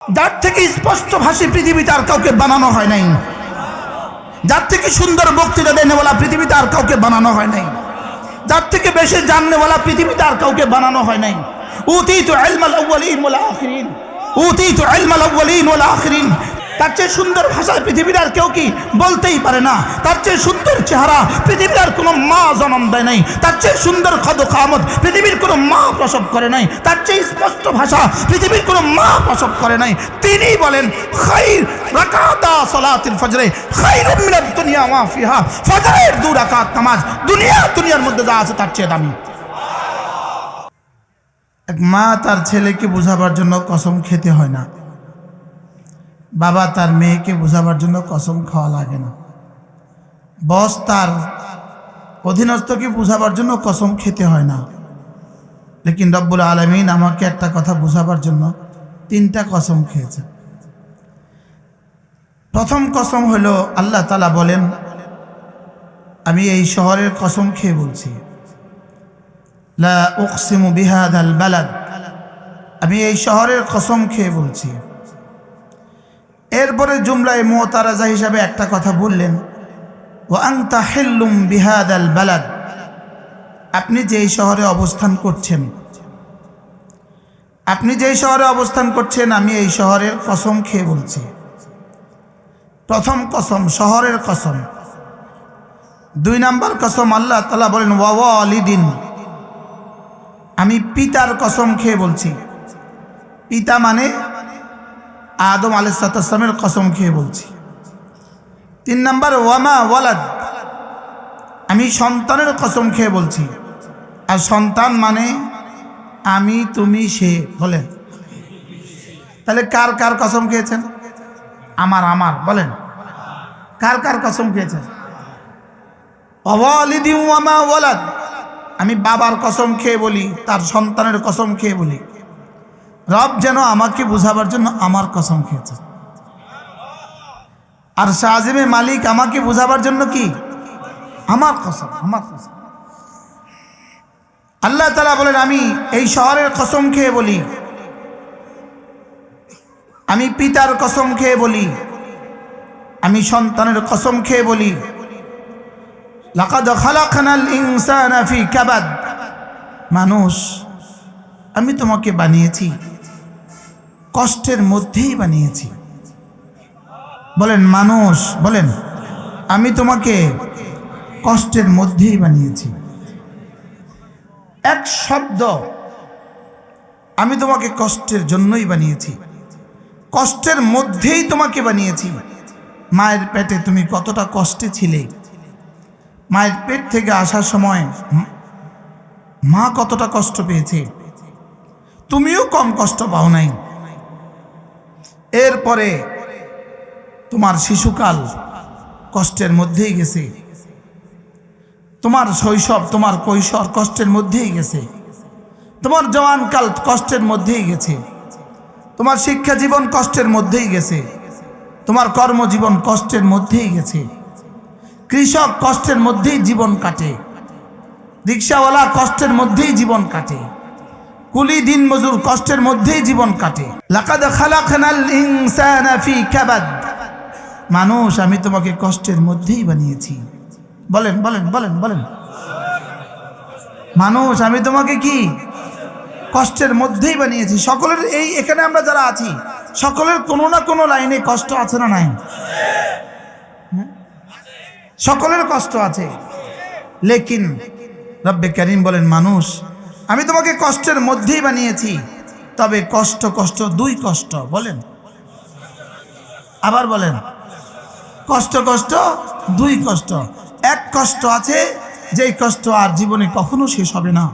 যার থেকে স্পষ্ট ভাষী পৃথিবীতে আর কাউকে বানানো হয় নাই, যার থেকে সুন্দর বক্তৃতা দেনেওয়ালা পৃথিবীতে আর কাউকে বানানো হয় নাই, যার থেকে বেশি জাননেওয়ালা পৃথিবীতে আর কাউকে বানানো হয় নাই। উতীতু ইলমাল আউয়ালিন ওয়াল আখিরিন, উতীতু ইলমাল আউয়ালিন ওয়াল আখিরিন। তার চেয়ে সুন্দর ভাষায় পৃথিবীর আর কেউ কি বলতেই পারে না। তার চেয়ে সুন্দর চেহারা পৃথিবীর আর কোনো মা জন্ম দেয় নাই। তার চেয়ে সুন্দর খাদ্য খামত পৃথিবীর কোনো মা প্রসব করে নাই। তার চেয়ে স্পষ্ট ভাষা পৃথিবীর কোনো মা প্রসব করে নাই। তিনি বলেন খাইর রাকাতা সালাতুল ফজরে খাইরুম মিনাদ দুনিয়া ওয়া ফিহা। ফজরের 2 রাকাত নামাজ দুনিয়ার মধ্যে যা আছে তার চেয়ে দামি। এক মা তার ছেলেকে বোঝাবার জন্য কসম খেতে হয় না, বাবা তার মেয়েকে বোঝাবার জন্য কসম খাওয়া লাগে না, বস তার অধীনস্থকে বোঝাবার জন্য কসম খেতে হয় না। লেকিন রব্বুল আলামিন আমাকে একটা কথা বোঝাবার জন্য 3টা কসম খেয়েছে। প্রথম কসম হলো আল্লাহ তাআলা বলেন, আমি এই শহরের কসম খেয়ে বলছি, লা উকসিমু বিহাদাল বালাদ, আমি এই শহরের কসম খেয়ে বলছি। এরপরে জুমলায়ে মুতারাজা হিসাবে একটা কথা বললেন, ওয়া আনতা হিল্লুম বিহাদাল বালাদ, আপনি যেই শহরে অবস্থান করছেন, আপনি যেই শহরে অবস্থান করছেন আমি এই শহরের কসম খেয়ে বলছি। প্রথম কসম শহরের কসম। 2 নাম্বার কসম আল্লাহ তাআলা বলেন ওয়া ওয়ালিদিন, আমি পিতার কসম খেয়ে বলছি। পিতা মানে আদম আলাইহিস সালামের কসম খেয়ে বলছি। 3 নাম্বার ওয়ামা ওয়ালাদ, আমি সন্তানের কসম খেয়ে বলছি। আর সন্তান মানে আমি তুমি সে, বলেন তাহলে কার কার কসম খেয়েছেন? আমার বলেন কার কার কসম খেয়েছেন? ওয়ালিদি ওয়ামা ওয়ালাদ, আমি বাবার কসম খেয়ে বলি, তার সন্তানের কসম খেয়ে বলি। রব যেন আমাকে বুঝাবার জন্য আমার কসম খেয়েছে। আর শাহজিমে মালিক আমাকে বুঝাবার জন্য কি? আমার কসম, আমার কসম। আল্লাহ তাআলা বলেন আমি এই শহরের কসম খেয়ে বলি, আমি পিতার কসম খেয়ে বলি, আমি সন্তানের কসম খেয়ে বলি। লাকাদ খালাকনাল ইনসানা ফি কাবাদ, মানুষ আমি তোমাকে বানিয়েছি কষ্টের মধ্যেই বানিয়েছি। বলেন মানুষ, বলেন আমি তোমাকে কষ্টের মধ্যেই বানিয়েছি। এক শব্দ, আমি তোমাকে কষ্টের জন্যই বানিয়েছি, কষ্টের মধ্যেই তোমাকে বানিয়েছি। মায়ের পেটে তুমি কতটা কষ্টে ছিলে, মায়ের পেট থেকে আসার সময় মা কতটা কষ্ট পেয়েছে, তুমিও কম কষ্ট পাও নাই। এরপরে তোমার শিশুকাল কষ্টের মধ্যেই গেছে, তোমার শৈশব তোমার কৈশোর কষ্টের মধ্যেই গেছে, তোমার জওয়ানকাল কষ্টের মধ্যেই গেছে, তোমার শিক্ষা জীবন কষ্টের মধ্যেই গেছে, তোমার কর্মজীবন কষ্টের মধ্যেই গেছে। কৃষক কষ্টের মধ্যেই জীবন কাটে, রিক্সাওয়ালা কষ্টের মধ্যেই জীবন কাটে, কুলি দিন মজুর কষ্টের মধ্যেই জীবন কাটে। লাকাদ খালাকনাল ইনসানা ফি কাবাদ, মানুষ আমি তোমাকে কষ্টের মধ্যেই বানিয়েছি। বলেন বলেন বলেন বলেন মানুষ আমি তোমাকে কি কষ্টের মধ্যেই বানিয়েছি। সকলের এই এখানে আমরা যারা আছি সকলের কোনো না কোনো লাইনে কষ্ট আছে না নাই? সকলের কষ্ট আছে। লেকিন রব্বে কারীম বলেন মানুষ আমি তোমাকে কষ্টের মধ্যেই বানিয়েছি, তবে কষ্ট কষ্ট 2 কষ্ট। বলেন আবার বলেন কষ্ট কষ্ট 2 কষ্ট। এক কষ্ট আছে যেই কষ্ট আর জীবনে কখনো শেষ হবে না,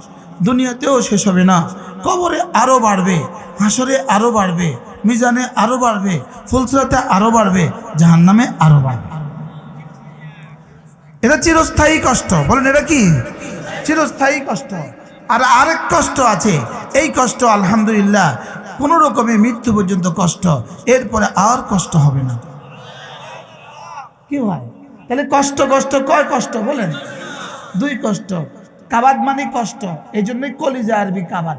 দুনিয়াতেও শেষ হবে না, কবরে আরো বাড়বে, হাসরে আরো বাড়বে, মিজানে আরো বাড়বে, ফুলসিরাতে আরো বাড়বে, জাহান্নামে আরো বাড়বে। এটা চিরস্থায়ী কষ্ট। বলেন এটা কি? চিরস্থায়ী কষ্ট। আর আরেক কষ্ট আছে, এই কষ্ট আলহামদুলিল্লাহ কোনো রকমে মৃত্যু পর্যন্ত কষ্ট, এরপরে আর কষ্ট হবে না। কি হয় তাহলে? কষ্ট কষ্ট কয় কষ্ট? বলেন 2 কষ্ট। কাবাদ মানে কষ্ট, এই জন্যই কলিজা আরবি কাবাদ।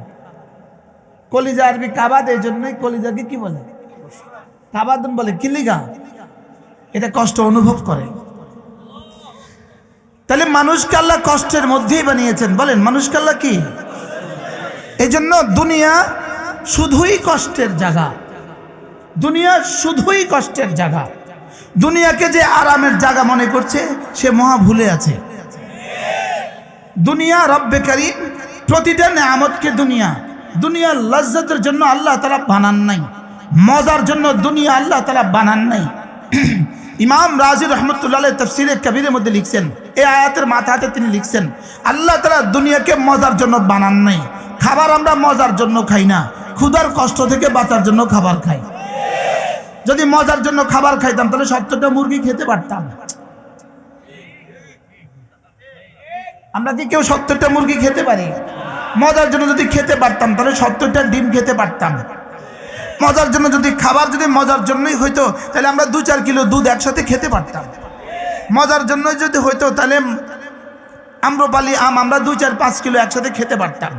কলিজা আরবি কাবাদ, এই জন্যই কলিজাকে কি বলে? তাবাদুন বলে কি লিগা? এটা কষ্ট অনুভব করে। তাহলে মানুষকে আল্লাহ কষ্টের মধ্যেই বানিয়েছেন। বলেন মানুষকে আল্লাহ কি? এই জন্য দুনিয়া শুধুই কষ্টের জায়গা, দুনিয়া শুধুই কষ্টের জায়গা। দুনিয়াকে যে আরামের জায়গা মনে করছে সে মহা ভুলে আছে। দুনিয়া রব্বে কারীম প্রতিটা নেয়ামতকে দুনিয়ার লজ্জতের জন্য আল্লাহ তাআলা বানান নাই, মজার জন্য দুনিয়া আল্লাহ তাআলা বানান নাই। ইমাম রাজি রহমতুল্লাহ আলাইহি তাফসীরে কবিরের মধ্যে লিখছেন, এই আয়াতের মাথাতে তিনি লিখছেন, আল্লাহ তাআলা দুনিয়াকে মজার জন্য বানান নাই। খাবার আমরা মজার জন্য খাই না, ক্ষুধার কষ্ট থেকে বাঁচার জন্য খাবার খাই। যদি মজার জন্য খাবার খাইতাম তাহলে 70টা মুরগি খেতে পারতাম। আমরা কি কেউ 70টা মুরগি খেতে পারি? মজার জন্য যদি খেতে পারতাম তাহলে 70টা ডিম খেতে পারতাম। মজার জন্য যদি খাবার যদি মজার জন্যই হইতো তাহলে আমরা 2-4 কিলো দুধ একসাথে খেতে পারতাম। মজার জন্যই যদি হইতো তাহলে আম্রপালি আম আমরা 2-4-5 কিলো একসাথে খেতে পারতাম।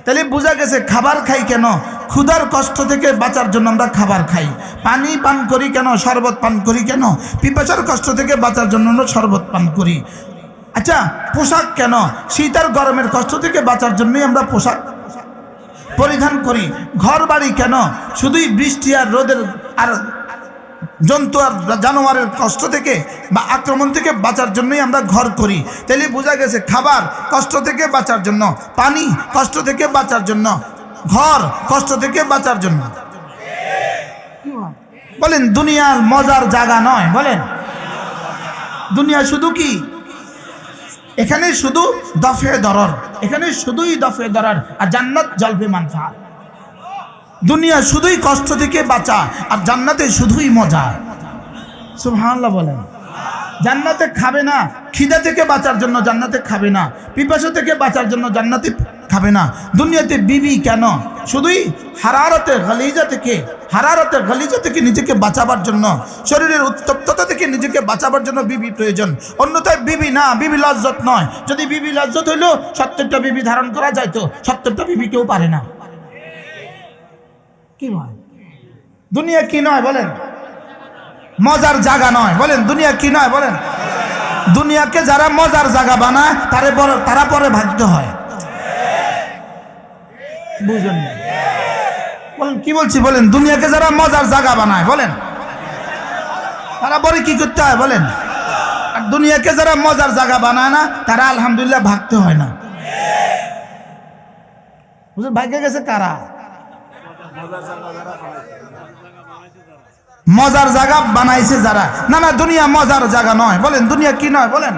তাহলে বোঝা গেছে খাবার খাই কেন? ক্ষুধার কষ্ট থেকে বাঁচার জন্য আমরা খাবার খাই। পানি পান করি কেন? শরবত পান করি কেন? পিপাসার কষ্ট থেকে বাঁচার জন্য আমরা শরবত পান করি। আচ্ছা, পোশাক কেন? শীত আর গরমের কষ্ট থেকে বাঁচার জন্যই আমরা পোশাক পরিধান করি। ঘর বাড়ি কেন? শুধুই বৃষ্টি আর রোদের আর জন্তু আর জানোয়ারের কষ্ট থেকে বা আক্রমণ থেকে বাঁচার জন্যই আমরা ঘর করি। তাহলে বোঝা গেছে খাবার কষ্ট থেকে বাঁচার জন্য, পানি কষ্ট থেকে বাঁচার জন্য, ঘর কষ্ট থেকে বাঁচার জন্য। বলেন দুনিয়ার মজার জায়গা নয়। বলেন দুনিয়া শুধু কি? এখানে শুধু দফে দরর, এখানে শুধুই দফে দরর, আর জান্নাত জলবে মানফাত। দুনিয়া শুধুই কষ্ট থেকে বাঁচা আর জান্নাতে শুধুই মজা। সুবহানাল্লাহ বলেন। জান্নাতে খাবে না, খিদা থেকে বাঁচার জন্য জান্নাতে খাবে না, পিপাসা থেকে বাঁচার জন্য জান্নাতে খাবে না। দুনিয়াতে বিবি কেন? শুধুই হারারতে গালিজা থেকে নিজেকে বাঁচাবার জন্য, শরীরের উত্তপ্ততা থেকে নিজেকে বাঁচাবার জন্য বিবি প্রয়োজন। অন্যথায় বিবি না, বিবি লজ্জত নয়। যদি বিবি লজ্জত হইলো 70টা বিবি ধারণ করা যায়, তো 70টা বিবি কেউ পারে না। কি নয়? দুনিয়া কি নয়? বলেন মজার জায়গা নয়। বলেন দুনিয়া কি নয়? বলেন দুনিয়াকে যারা মজার জায়গা বানায় তারা পরে ভাগ্য হয়। বুঝলেন? বলেন কি বলছি? বলেন দুনিয়াকে যারা মজার জায়গা বানায়, বলেন তারা পরে কি করতে হয়? বলেন আর দুনিয়াকে যারা মজার জায়গা বানায় না তারা আলহামদুলিল্লাহ ভাগতে হয় না। বুঝলেন? ভাগ্যে গেছে কারা? মজার জায়গা বানাইছে যারা। না না, দুনিয়া মজার জায়গা নয়। বলেন দুনিয়া কি নয়? বলেন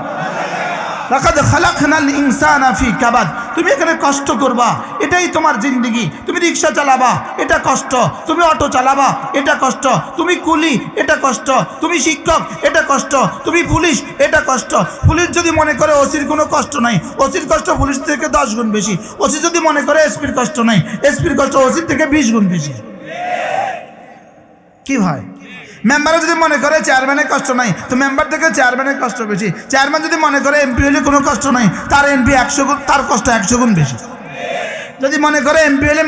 লাকাদ খালাকনাল ইনসানা ফি কাবাদ। তুমি এখানে কষ্ট করবা, এটাই তোমার জিন্দেগি। তুমি রিক্সা চালাবা, এটা কষ্ট। তুমি অটো চালাবা, এটা কষ্ট। তুমি কুলি, এটা কষ্ট। তুমি শিক্ষক, এটা কষ্ট। তুমি পুলিশ, এটা কষ্ট। পুলিশ যদি মনে করে ওসির কোনো কষ্ট নাই, ওসির কষ্ট পুলিশ থেকে 10 গুণ বেশি। ওসি যদি মনে করে এসপির কষ্ট নাই, এসপির কষ্ট ওসির থেকে 20 গুণ বেশি। কি ভাই? মেম্বারও যদি মনে করে চেয়ারম্যানের কষ্ট নাই, তো মেম্বার থেকে চেয়ারম্যানের কষ্ট বেশি। চেয়ারম্যান যদি মনে করে এমপি হলে কোনো কষ্ট নাই, তার এমপি 100 গুণ, তার কষ্ট 100 গুণ বেশি। যদি মনে করে এমপি হলে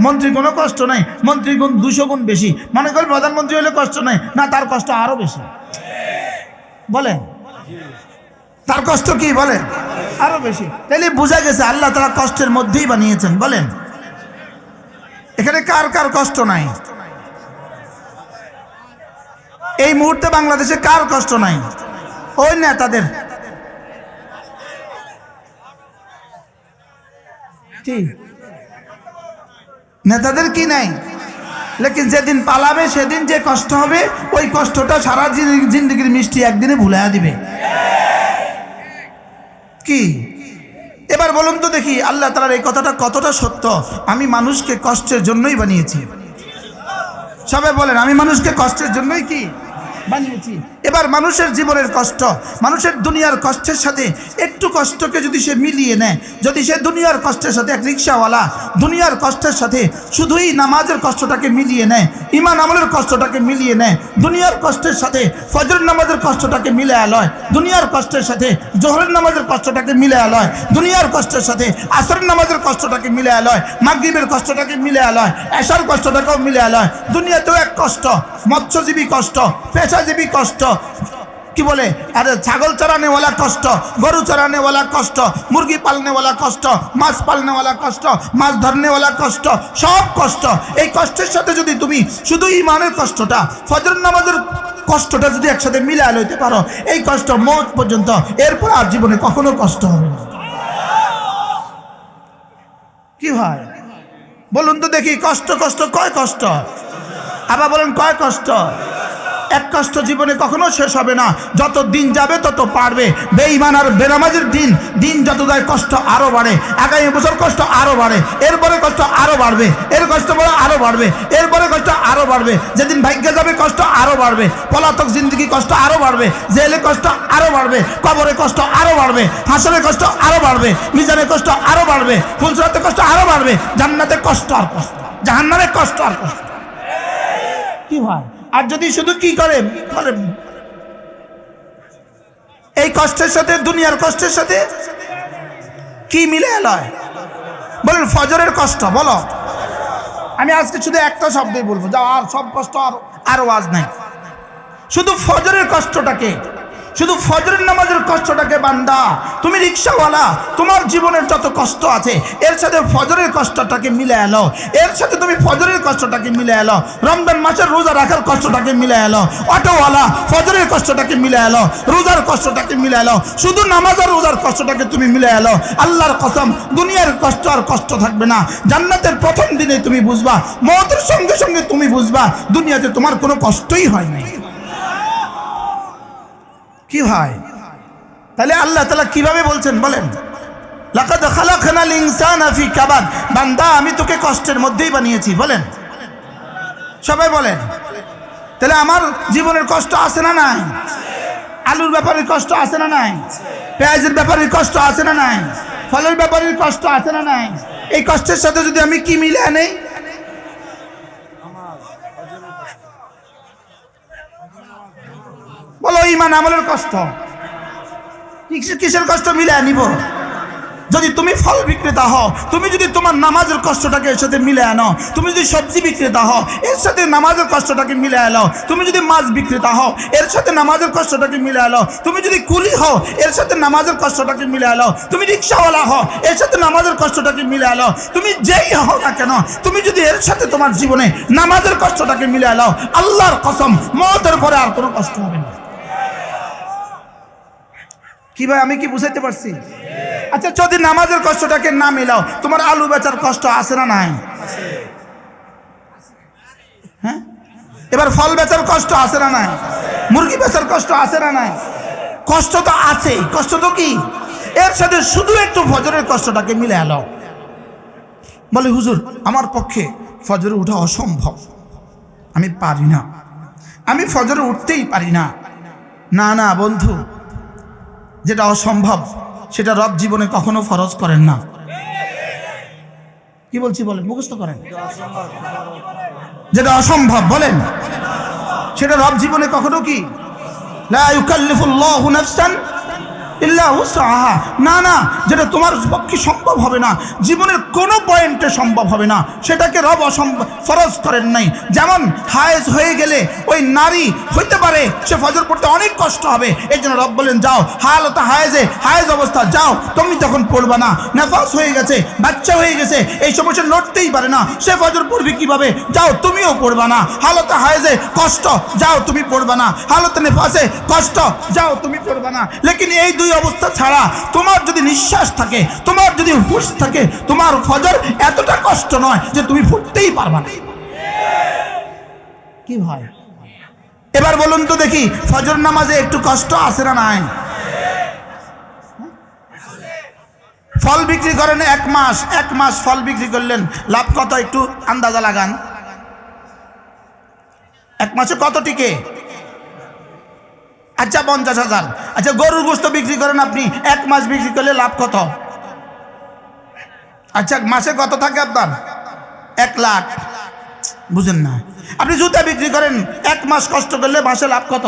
মন্ত্রী কোনো কষ্ট নাই, মন্ত্রী গুণ 200 গুণ বেশি। মনে করে প্রধানমন্ত্রী হলে কষ্ট নাই, না তার কষ্ট আরো বেশি। বলে তার কষ্ট কি? বলে আরো বেশি। তাহলে বোঝা গেছে আল্লাহ তাআলা কষ্টের মধ্যেই বানিয়েছেন। বলেন এখানে কার কার কষ্ট নাই? এই মুহূর্তে বাংলাদেশে কার কষ্ট নাই? ওই নেতাদের। কি নেতাদের কি নাই? লেকিন যেদিন পালাবে সেদিন যে কষ্ট হবে, ওই কষ্টটা সারা জিন্দগির মিষ্টি একদিনে ভুলাইয়া দিবে। কি এবার বলুন তো দেখি, আল্লাহ তাআলার এই কথাটা কতটা সত্য? আমি মানুষকে কষ্টের জন্যই বানিয়েছি। সবাই বলেন আমি মানুষকে কষ্টের জন্যই কি বানিয়েছি। এবার মানুষের জীবনের কষ্ট, মানুষের দুনিয়ার কষ্টের সাথে একটু কষ্টকে যদি সে মিলিয়ে নেয়, যদি সে দুনিয়ার কষ্টের সাথে এক রিক্সাওয়ালা দুনিয়ার কষ্টের সাথে শুধুই নামাজের কষ্টটাকে মিলিয়ে নেয়, ঈমান আমলের কষ্টটাকে মিলিয়ে নেয়, দুনিয়ার কষ্টের সাথে ফজর নামাজের কষ্টটাকে মিলে লয়, দুনিয়ার কষ্টের সাথে জোহরের নামাজের কষ্টটাকে মিলে লয়, দুনিয়ার কষ্টের সাথে আসরের নামাজের কষ্টটাকে মিলে লয়, মাগরিবের কষ্টটাকে মিলে লয়, এশার কষ্টটাকেও মিলে লয়। দুনিয়াতেও এক কষ্ট, মৎস্যজীবী কষ্ট, পেশাজীবী কষ্ট, কি বলে আরে ছাগল চরানেওয়ালা কষ্ট, গরু চরানেওয়ালা কষ্ট, মুরগি পালনেওয়ালা কষ্ট, মাছ পালনেওয়ালা কষ্ট, মাছ ধরনেওয়ালা কষ্ট, সব কষ্ট। এই কষ্টের সাথে যদি তুমি শুধু ঈমানের কষ্টটা, ফজর নামাজের কষ্টটা যদি একসাথে মিলায় লইতে পারো, এই কষ্ট মওত পর্যন্ত, এরপর আর জীবনে কখনো কষ্ট হবে না। কি হয় বলুন তো দেখি, কষ্ট কষ্ট কয় কষ্ট? আবার বলেন কয় কষ্ট? এক কষ্ট জীবনে কখনো শেষ হবে না, যত দিন যাবে তত পারবে। বেঈমান আর বেনামাজের দিন যত যায় কষ্ট আরো বাড়ে, আগামী বছর কষ্ট আরো বাড়ে, এরপরে কষ্ট আরো বাড়বে, এর কষ্ট বড় আরো বাড়বে, এরপরে কষ্ট আরো বাড়বে, যেদিন ভাগ্যে যাবে কষ্ট আরো বাড়বে, পলাতক জিন্দগি কষ্ট আরো বাড়বে, জেলে কষ্ট আরো বাড়বে, কবরে কষ্ট আরো বাড়বে, হাসরে কষ্ট আরো বাড়বে, মিজানে কষ্ট আরো বাড়বে, ফুলসরাতে কষ্ট আরো বাড়বে, জান্নাতে কষ্ট আর কষ্ট, জাহান্নামে কষ্ট আর কষ্ট। কি হয়? আর যদি শুধু কি করে এই কষ্টের সাথে দুনিয়ার কষ্টের সাথে কি মিলে লয়? বলেন ফজরের কষ্ট। বলো, আমি আজকে শুধু একটা শব্দই বলবো, যা আর সব কষ্ট আর ওয়াজ নাই, শুধু ফজরের কষ্টটাকে, শুধু ফজরের নামাজের কষ্টটাকে বান্দা, তুমি রিক্সাওয়ালা, তোমার জীবনের যত কষ্ট আছে এর সাথে ফজরের কষ্টটাকে মিলে এলো, এর সাথে তুমি ফজরের কষ্টটাকে মিলে এলো, রমজান মাসের রোজা রাখার কষ্টটাকে মিলে এলো, অটোওয়ালা ফজরের কষ্টটাকে মিলে এলো, রোজার কষ্টটাকে মিলে এলো, শুধু নামাজ আর রোজার কষ্টটাকে তুমি মিলে এলো। আল্লাহর কসম, দুনিয়ার কষ্ট আর কষ্ট থাকবে না। জান্নাতের প্রথম দিনে তুমি বুঝবা, মওতের সঙ্গে সঙ্গে তুমি বুঝবা দুনিয়াতে তোমার কোনো কষ্টই হয় নাই। কি ভাই? তাহলে আল্লাহ তাআলা কিভাবে বলছেন বলেন, লাকাদ খালাকনাল ইনসানা ফি কাবাদ, বান্দা আমি তোকে কষ্টের মধ্যেই বানিয়েছি। বলেন সবাই বলেন। তাহলে আমার জীবনের কষ্ট আছে না নাই? আলুর ব্যাপারে কষ্ট আছে না নাই? পেঁয়াজের ব্যাপারে কষ্ট আছে না নাই? ফলের ব্যাপারে কষ্ট আছে না নাই? এই কষ্টের সাথে যদি আমি কি মিলে আনি? বলো ঈমান আমলের কষ্ট। কিসের কষ্ট মিলে নিব? যদি তুমি ফল বিক্রেতা হও, তুমি যদি তোমার নামাজের কষ্টটাকে এর সাথে মিলে আনো, তুমি যদি সবজি বিক্রেতা হও এর সাথে নামাজের কষ্টটাকে মিলে আনো, তুমি যদি মাছ বিক্রেতা হও এর সাথে নামাজের কষ্টটাকে মিলে আনো, তুমি যদি কুলি হও এর সাথে নামাজের কষ্টটাকে মিলে আনো, তুমি রিক্সাওয়ালা হও এর সাথে নামাজের কষ্টটাকে মিলে আনো, তুমি যেই হও না কেন তুমি যদি এর সাথে তোমার জীবনে নামাজের কষ্টটাকে মিলে আনো, আল্লাহর কসম মওতের পরে আর কোনো কষ্ট হবে না। কি ভাই, আমি কি বুঝাইতে পারছি? আচ্ছা, যদি নামাজের কষ্টটাকে না মিলাও, তোমার আলু বেচার কষ্ট আছে না নাই? হ্যাঁ, এবার ফল বেচার কষ্ট আছে না নাই? মুরগি বেচার কষ্ট আছে না নাই? কষ্ট তো আছে। কষ্ট তো কি? এর সাথে শুধু একটু ফজরের কষ্টটাকে মিলে এলো। বলে হুজুর আমার পক্ষে ফজরে উঠা অসম্ভব, আমি পারি না, আমি ফজরে উঠতেই পারি না। না না বন্ধু, যেটা অসম্ভব সেটা রব জীবনে কখনো ফরজ করেন না। কি বলছি বলেন, মুখস্থ করেন। যেটা অসম্ভব বলেন, সেটা রব জীবনে কখনো কি লা ইউকাল্লিফুল্লাহু নাফসান ইল্লা উসআহা, না না, যেটা তোমার পক্ষে সম্ভব হবে না, জীবনের কোনো পয়েন্টে সম্ভব হবে না, সেটাকে রব অসম্ভব ফরজ করেন নাই। যেমন হায়েজ হয়ে গেলে ওই নারী হইতে পারে সে ফজর পড়তে অনেক কষ্ট হবে, এই জন্য রব বলেন যাও হালতে হায়েজ অবস্থা যাও, তুমি তখন পড়বা না। নেফাস হয়ে গেছে, বাচ্চা হয়ে গেছে, এই সমস্যা লড়তেই পারে না, সে ফজর পড়বে কিভাবে, যাও তুমিও পড়বা না। হালতে হায়েজে কষ্ট, যাও তুমি পড়বা না। হালতে নেফাসে কষ্ট, যাও তুমি পড়বা না। লেকিন এই দুই অবস্থা ছাড়া তোমার যদি নিঃশ্বাস থাকে, তোমার যদি হুঁশ থাকে, তোমার ফজর এতটা কষ্ট নয় যে তুমি পড়তেই পারবা না। কি ভাই, এবার বলুন তো দেখি, ফজর নামাজে একটু কষ্ট আছে না নাই? ফল বিক্রি করেন এক মাস ফল বিক্রি করলেন, লাভ কত একটু আন্দাজা লাগান। এক মাসে কত টিকে? আচ্ছা 50,000। আচ্ছা গরুর গোশত বিক্রি করেন আপনি, 1 মাস বিক্রি করলে লাভ কত? আচ্ছা মাসে কত থাকে আপনার? 1 লাখ। বুঝেন না? আপনি জুতা বিক্রি করেন, 1 মাস কষ্ট করলে মাসে লাভ কত?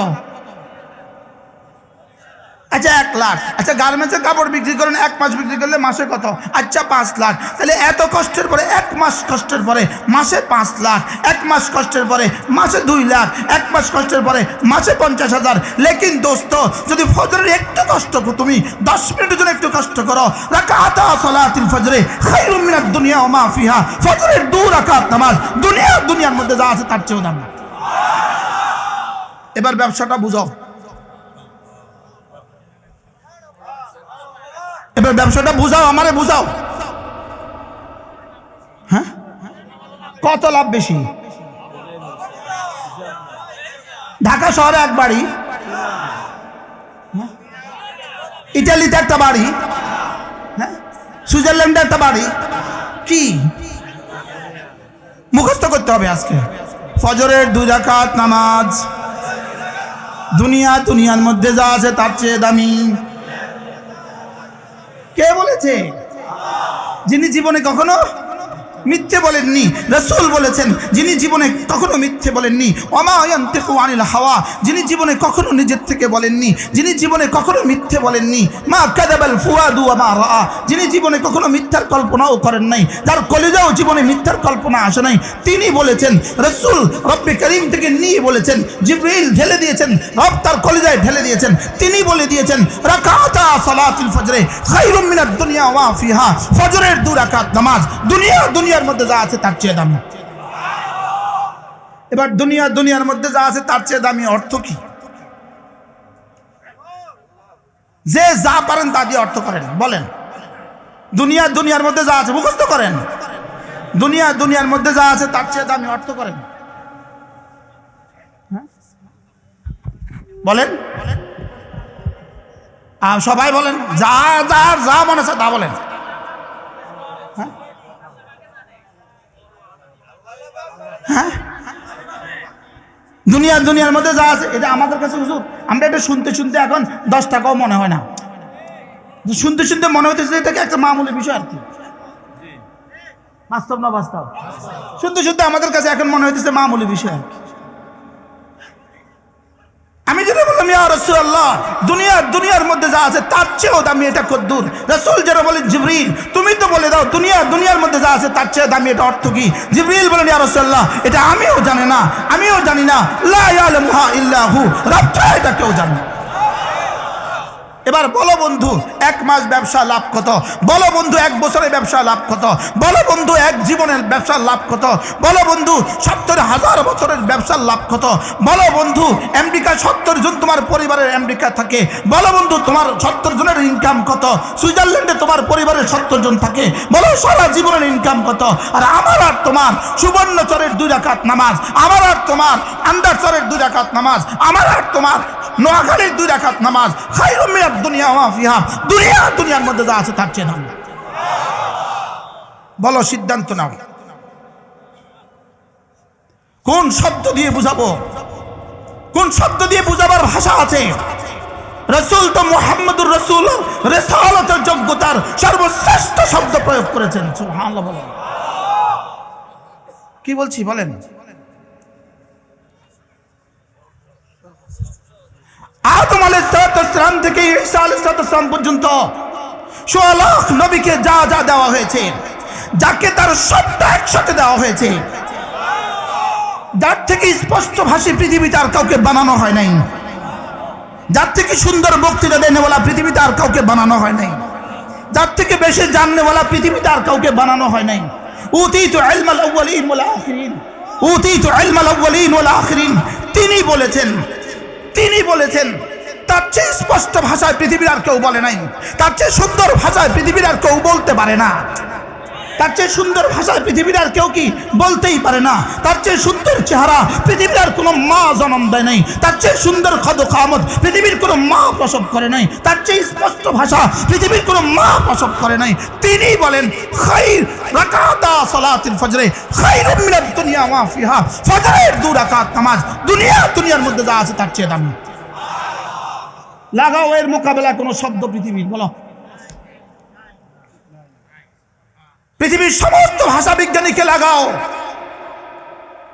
আচ্ছা 1 লাখ। আচ্ছা গার্মেন্টসের কাপড় বিক্রি করেন, 1 মাস বিক্রি করলে মাসে কত? আচ্ছা 5 লাখ। তাহলে এত কষ্টের পরে 1 মাস কষ্টের পরে মাসে 5 লাখ, 1 মাস কষ্টের পরে মাসে 2 লাখ, 1 মাস কষ্টের পরে মাসে 50,000। লেকিন দোস্ত, যদি ফজরের একটু কষ্ট করো, তুমি 10 মিনিটের জন্য একটু কষ্ট করো, রাকাতা সালাতুল ফজরে খায়রুম মিনাদ দুনিয়া ওয়া মা ফিহা, ফজরের 2 রাকাত নামাজ দুনিয়ার মধ্যে যা আছে তার চেয়েও দাম। এবার ব্যবসাটা বুঝাও, এবার ব্যবসাটা বুঝাও, আমারে বুঝাও। হ্যাঁ, কত লাভ বেশি? ঢাকা শহরে 1 বাড়ি, ইটালিতে 1টা বাড়ি, হ্যাঁ, সুইজারল্যান্ডে 1টা বাড়ি। কি মুখস্থ করতে হবে আজকে? ফজরের 2 রাকাত নামাজ দুনিয়ার মধ্যে যা আছে তার চেয়ে দামি। কে বলেছে? যিনি জীবনে কখনো মিথ্যে বলেননি। রাসূল বলেছেন, যিনি জীবনে কখনো মিথ্যে বলেননি। ওমা ইয়ানতিকু আনিল হাওয়া, যিনি জীবনে কখনো নিজের থেকে বলেননি, যিনি জীবনে কখনো মিথ্যে বলেননি। মা কাযাবাল ফুয়াদু ওয়া মা রাআ, যিনি জীবনে কখনো মিথ্যার কল্পনাও করেন নাই, যার কলিজাও জীবনে মিথ্যার কল্পনা আসে নাই, তিনি বলেছেন। রাসূল রব্বে কারীম থেকে নিয়ে বলেছেন, জিবরিল ঢেলে দিয়েছেন, রব তার কলিজায় ঢেলে দিয়েছেন। তিনি বলে দিয়েছেন, রাকাতা সালাতুল ফজরে খায়রুম মিনাদ দুনিয়া ওয়া মা ফিহা, ফজরের 2 রাকাত নামাজ দুনিয়ার মধ্যে যা আছে তার চেয়ে দামি। এবার দুনিয়ার মধ্যে যা আছে তার চেয়ে দামি অর্থ কি? যে যা পারেন তা দিয়ে অর্থ করেন, বলেন। দুনিয়ার মধ্যে যা আছে মুখস্থ করেন। দুনিয়ার মধ্যে যা আছে তার চেয়ে দামি অর্থ করেন। বলেন, সবাই বলেন, যা যা যা মনে আছে তা বলেন। হ্যাঁ, দুনিয়ার মধ্যে যা আছে, এটা আমাদের কাছে হুজুর, আমরা এটা শুনতে এখন 10 টাকাও মনে হয় না। শুনতে মনে হইতেছে এটাকে একটা মামুলি বিষয় আর কি। বাস্তব না বাস্তব? শুনতে আমাদের কাছে এখন মনে হইতেছে মামুলি বিষয় আর কি। আমি যেটা বললাম, ইয়া রাসূলুল্লাহ, দুনিয়ার মধ্যে যা আছে তার চেয়েও দামি এটা কদ্দুর। রাসূল যেটা বলেন, জিবরিল তুমি তো বলে দাও দুনিয়ার মধ্যে যা আছে তার চেয়ে দামি এটা অর্থ কি? জিবরিল বলেন, ইয়া রাসূলুল্লাহ, এটা আমিও জানি না, লা ইয়ালামুহা ইল্লা হু, রব ছাড়া এটা কেউ জানে না। এবার বলো বন্ধু, 1 মাস ব্যবসা লাভ কত? বলো বন্ধু 1 বছরের ব্যবসা লাভ কত? বলো বন্ধু 1 জীবনের ব্যবসার লাভ কত? বলো বন্ধু 70,000 বছরের ব্যবসার লাভ কত? বলো বন্ধু আমেরিকা 70 জন তোমার পরিবারের আমেরিকা থাকে। বলো বন্ধু তোমার 70 জনের ইনকাম কত? সুইজারল্যান্ডে তোমার পরিবারের 70 জন থাকে। বলো সারা জীবনের ইনকাম কত? আর আমার আর তোমার সুবর্ণচরের 2 রাকাত নামাজ, আমার আর তোমার আন্দারচরের 2 রাকাত নামাজ, আমার আর তোমার নোয়াখালীর 2 রাকাত নামাজ খায়রুম মিনাদ দুনিয়া ওয়া মা ফিহা, দুনিয়ার মধ্যে যা আছে তার চেয়ে দাম। বলো, সিদ্ধান্ত নাও। কোন শব্দ দিয়ে বুঝাবো? কোন শব্দ দিয়ে বুঝাবার ভাষা আছে? রাসূল তো মুহাম্মদুর রাসূল রিসালাতের যোগ্যতার সর্বশ্রেষ্ঠ শব্দ প্রয়োগ করেছেন। সুবহানাল্লাহ। বলেন, কি বলছি বলেন। আদম আলাইহিসসালাম থেকে ঈসা আলাইহিসসালাম পর্যন্ত 16 লাখ নবীকে যা দেওয়া হয়েছে, যাকে তার সবটা একসাথে দেওয়া হয়েছে, যার থেকে স্পষ্ট ভাষী পৃথিবীতে আর কাউকে বানানো হয় নাই, যার থেকে সুন্দর বক্তৃতা দেনেওয়ালা পৃথিবীতে আর কাউকে বানানো হয় নাই, যার থেকে বেশি জাননেওয়ালা পৃথিবীতে আর কাউকে বানানো হয় নাই। উতীতু ইলমাল আউয়ালিন ওয়াল আখিরিন, উতীতু ইলমাল আউয়ালিন ওয়াল আখিরিন। তিনি বলেছেন, তার চেয়ে স্পষ্ট ভাষায় পৃথিবীর আর কেউ বলে নাই, তার চেয়ে সুন্দর ভাষায় পৃথিবীর আর কেউ বলতে পারে না, তার চেয়ে সুন্দর ভাষায় পৃথিবীর আর কেউ কি বলতেই পারে না, তার চেয়ে সুন্দর চেহারা পৃথিবীর আর কোনো মা জন্ম দেয় নাই, তার চেয়ে সুন্দর খামত পৃথিবীর কোনো মা প্রসব করে নাই, তার চেয়ে স্পষ্ট ভাষা পৃথিবীর কোনো মা প্রসব করে নাই। তিনি বলেন, খায়র রাকাতা সালাতুল ফজরে খায়রুম মিনাদ দুনিয়া ওয়া ফিহা, ফজরের 2 রাকাত নামাজ দুনিয়ার মধ্যে যা আছে তার চেয়ে দামি। লাগাও এর মোকাবেলা কোনো শব্দ পৃথিবীর, বলো। পৃথিবীর সমস্ত ভাষা বিজ্ঞানীকে লাগাও,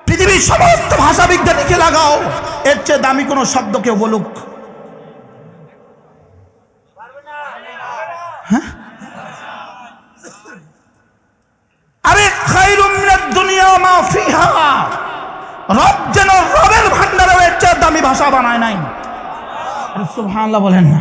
পৃথিবীর সমস্ত ভাষা বিজ্ঞানীকে লাগাও, এর চেয়ে দামি কোনো শব্দ কেউ বলুক। হ্যাঁ, আরে খায়রুম মিনাদ দুনিয়া মা ফিহা, রব যেন রবের ভান্ডারে এর চেয়ে দামি ভাষা বানায় নাই। সুবহানাল্লাহ বলেন না।